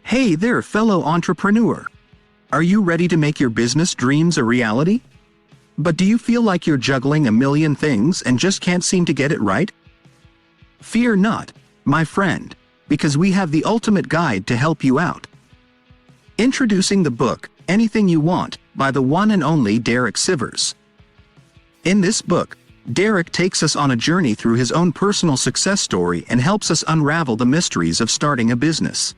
Hey there, fellow entrepreneur. Are you ready to make your business dreams a reality? But do you feel like you're juggling a million things and just can't seem to get it right? Fear not, my friend, because we have the ultimate guide to help you out. Introducing the book, Anything You Want, by the one and only Derek Sivers. In this book, Derek takes us on a journey through his own personal success story and helps us unravel the mysteries of starting a business.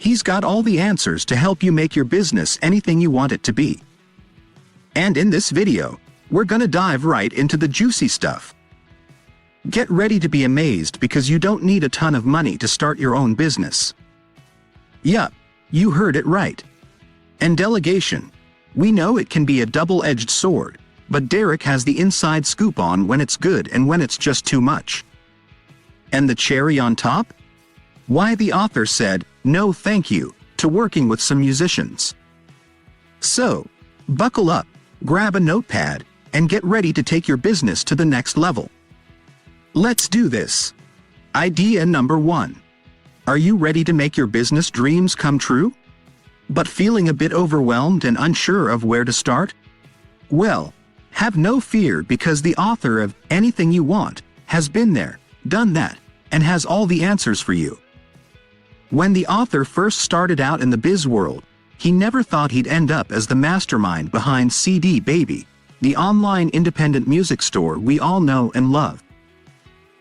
He's got all the answers to help you make your business anything you want it to be. And in this video, we're gonna dive right into the juicy stuff. Get ready to be amazed because you don't need a ton of money to start your own business. Yup, you heard it right. And delegation. We know it can be a double-edged sword, but Derek has the inside scoop on when it's good and when it's just too much. And the cherry on top? Why the author said, no thank you, to working with some musicians. So, buckle up, grab a notepad, and get ready to take your business to the next level. Let's do this. Idea number 1. Are you ready to make your business dreams come true? But feeling a bit overwhelmed and unsure of where to start? Well, have no fear because the author of Anything You Want has been there, done that, and has all the answers for you. When the author first started out in the biz world, he never thought he'd end up as the mastermind behind CD Baby, the online independent music store we all know and love.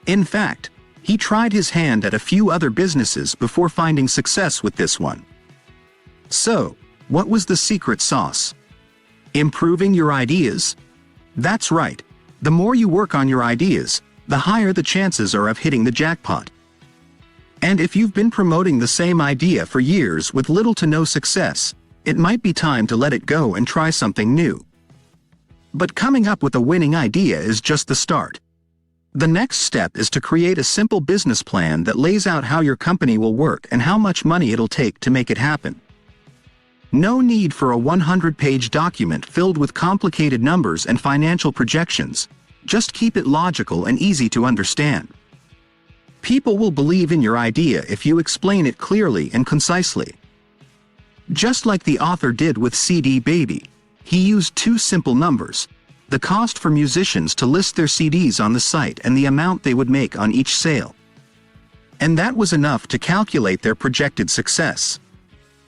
In fact, he tried his hand at a few other businesses before finding success with this one. So, what was the secret sauce? Improving your ideas? That's right. The more you work on your ideas, the higher the chances are of hitting the jackpot. And if you've been promoting the same idea for years with little to no success, it might be time to let it go and try something new. But coming up with a winning idea is just the start. The next step is to create a simple business plan that lays out how your company will work and how much money it'll take to make it happen. No need for a 100-page document filled with complicated numbers and financial projections. Just keep it logical and easy to understand. People will believe in your idea if you explain it clearly and concisely. Just like the author did with CD Baby, he used two simple numbers: the cost for musicians to list their CDs on the site and the amount they would make on each sale. And that was enough to calculate their projected success.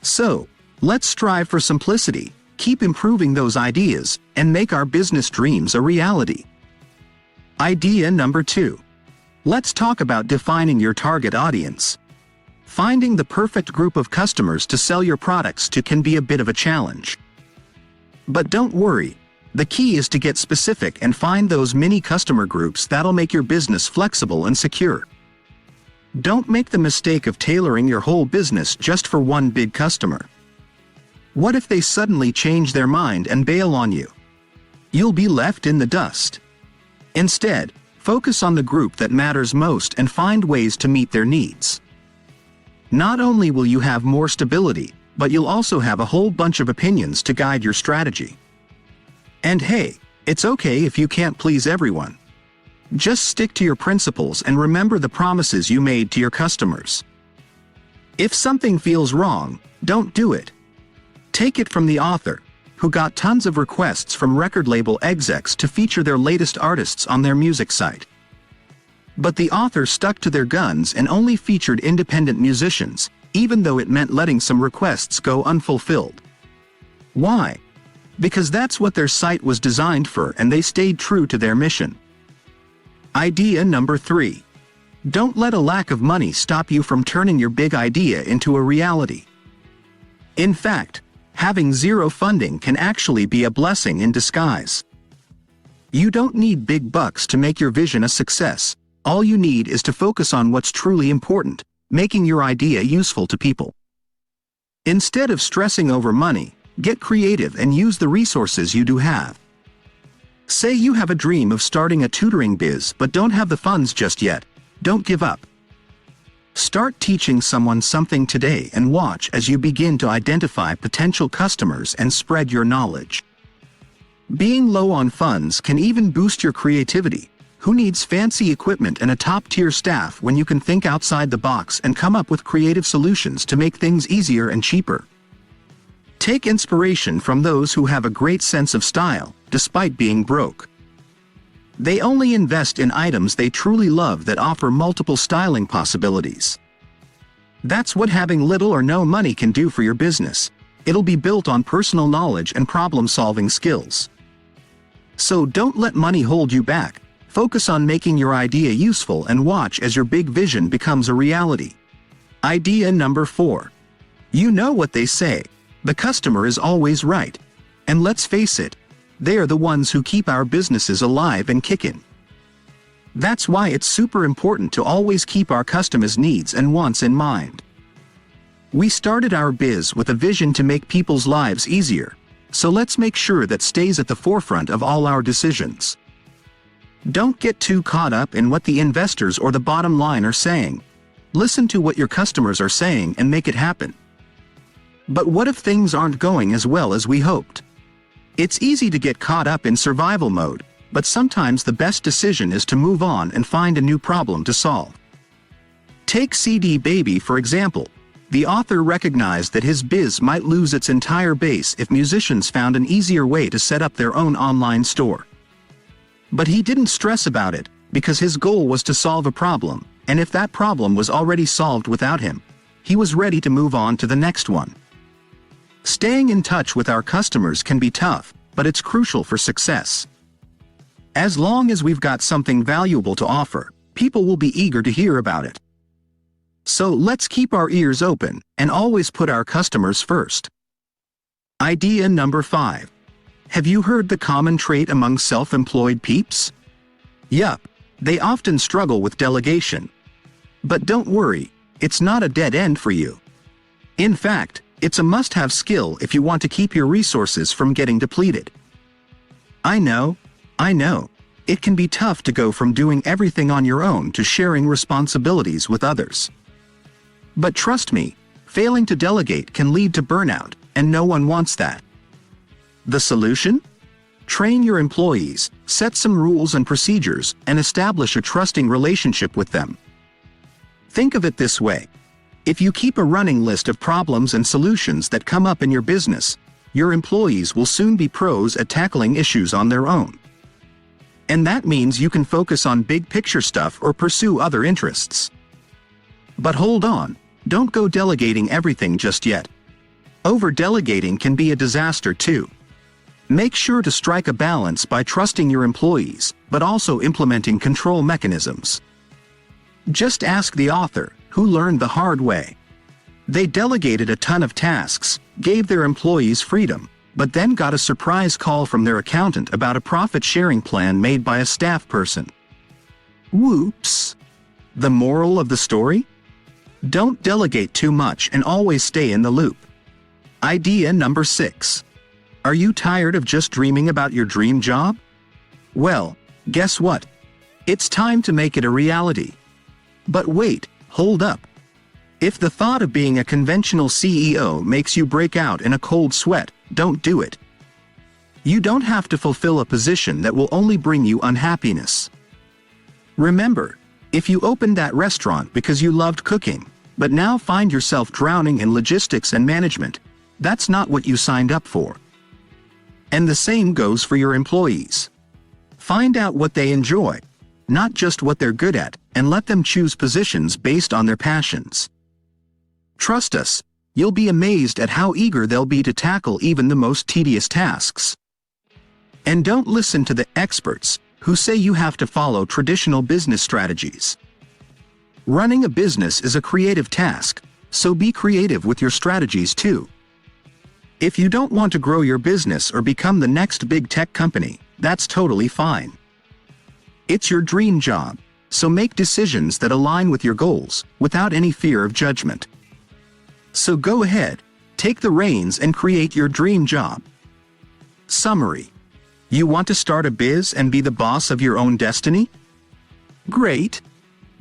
So, let's strive for simplicity, keep improving those ideas, and make our business dreams a reality. Idea number 2. Let's talk about defining your target audience. Finding the perfect group of customers to sell your products to can be a bit of a challenge. But don't worry, the key is to get specific and find those mini customer groups that'll make your business flexible and secure. Don't make the mistake of tailoring your whole business just for one big customer. What if they suddenly change their mind and bail on you? You'll be left in the dust. Instead, focus on the group that matters most and find ways to meet their needs. Not only will you have more stability, but you'll also have a whole bunch of opinions to guide your strategy. And hey, it's okay if you can't please everyone. Just stick to your principles and remember the promises you made to your customers. If something feels wrong, don't do it. Take it from the author, who got tons of requests from record label execs to feature their latest artists on their music site. But the author stuck to their guns and only featured independent musicians, even though it meant letting some requests go unfulfilled. Why? Because that's what their site was designed for, and they stayed true to their mission. Idea number 3. Don't let a lack of money stop you from turning your big idea into a reality. In fact, having zero funding can actually be a blessing in disguise. You don't need big bucks to make your vision a success. All you need is to focus on what's truly important, making your idea useful to people. Instead of stressing over money, get creative and use the resources you do have. Say you have a dream of starting a tutoring biz but don't have the funds just yet. Don't give up. Start teaching someone something today and watch as you begin to identify potential customers and spread your knowledge. Being low on funds can even boost your creativity, Who needs fancy equipment and a top-tier staff when you can think outside the box and come up with creative solutions to make things easier and cheaper? Take inspiration from those who have a great sense of style, despite being broke. They only invest in items they truly love that offer multiple styling possibilities. That's what having little or no money can do for your business. It'll be built on personal knowledge and problem-solving skills. So don't let money hold you back. Focus on making your idea useful and watch as your big vision becomes a reality. Idea number 4. You know what they say. The customer is always right. And let's face it, they are the ones who keep our businesses alive and kicking. That's why it's super important to always keep our customers' needs and wants in mind. We started our biz with a vision to make people's lives easier, so let's make sure that stays at the forefront of all our decisions. Don't get too caught up in what the investors or the bottom line are saying. Listen to what your customers are saying and make it happen. But what if things aren't going as well as we hoped? It's easy to get caught up in survival mode, but sometimes the best decision is to move on and find a new problem to solve. Take CD Baby for example. The author recognized that his biz might lose its entire base if musicians found an easier way to set up their own online store. But he didn't stress about it, because his goal was to solve a problem, and if that problem was already solved without him, he was ready to move on to the next one. Staying in touch with our customers can be tough, but it's crucial for success. As long as we've got something valuable to offer, people will be eager to hear about it. So let's keep our ears open and always put our customers first. Idea number 5. Have you heard the common trait among self-employed peeps? Yup, they often struggle with delegation. But don't worry, it's not a dead end for you. In fact, it's a must-have skill if you want to keep your resources from getting depleted. I know. It can be tough to go from doing everything on your own to sharing responsibilities with others. But trust me, failing to delegate can lead to burnout, and no one wants that. The solution? Train your employees, set some rules and procedures, and establish a trusting relationship with them. Think of it this way. If you keep a running list of problems and solutions that come up in your business, your employees will soon be pros at tackling issues on their own. And that means you can focus on big picture stuff or pursue other interests. But hold on, don't go delegating everything just yet. Over-delegating can be a disaster too. Make sure to strike a balance by trusting your employees, but also implementing control mechanisms. Just ask the author, who learned the hard way. They delegated a ton of tasks, gave their employees freedom, but then got a surprise call from their accountant about a profit-sharing plan made by a staff person. Whoops! The moral of the story? Don't delegate too much and always stay in the loop. Idea number 6. Are you tired of just dreaming about your dream job? Well, guess what? It's time to make it a reality. But wait, hold up. If the thought of being a conventional CEO makes you break out in a cold sweat, don't do it. You don't have to fulfill a position that will only bring you unhappiness. Remember, if you opened that restaurant because you loved cooking, but now find yourself drowning in logistics and management, that's not what you signed up for. And the same goes for your employees. Find out what they enjoy, not just what they're good at, and let them choose positions based on their passions. Trust us, you'll be amazed at how eager they'll be to tackle even the most tedious tasks. And don't listen to the experts who say you have to follow traditional business strategies. Running a business is a creative task, so be creative with your strategies too. If you don't want to grow your business or become the next big tech company, that's totally fine. It's your dream job, so make decisions that align with your goals, without any fear of judgment. So go ahead, take the reins and create your dream job. Summary. You want to start a biz and be the boss of your own destiny? Great!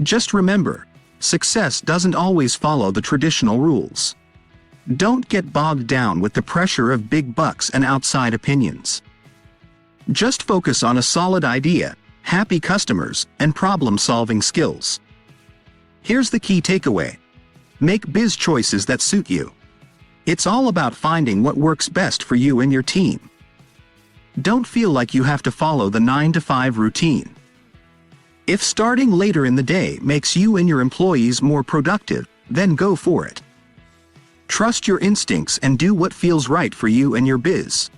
Just remember, success doesn't always follow the traditional rules. Don't get bogged down with the pressure of big bucks and outside opinions. Just focus on a solid idea, happy customers, and problem-solving skills. Here's the key takeaway. Make biz choices that suit you. It's all about finding what works best for you and your team. Don't feel like you have to follow the 9-to-5 routine. If starting later in the day makes you and your employees more productive, then go for it. Trust your instincts and do what feels right for you and your biz.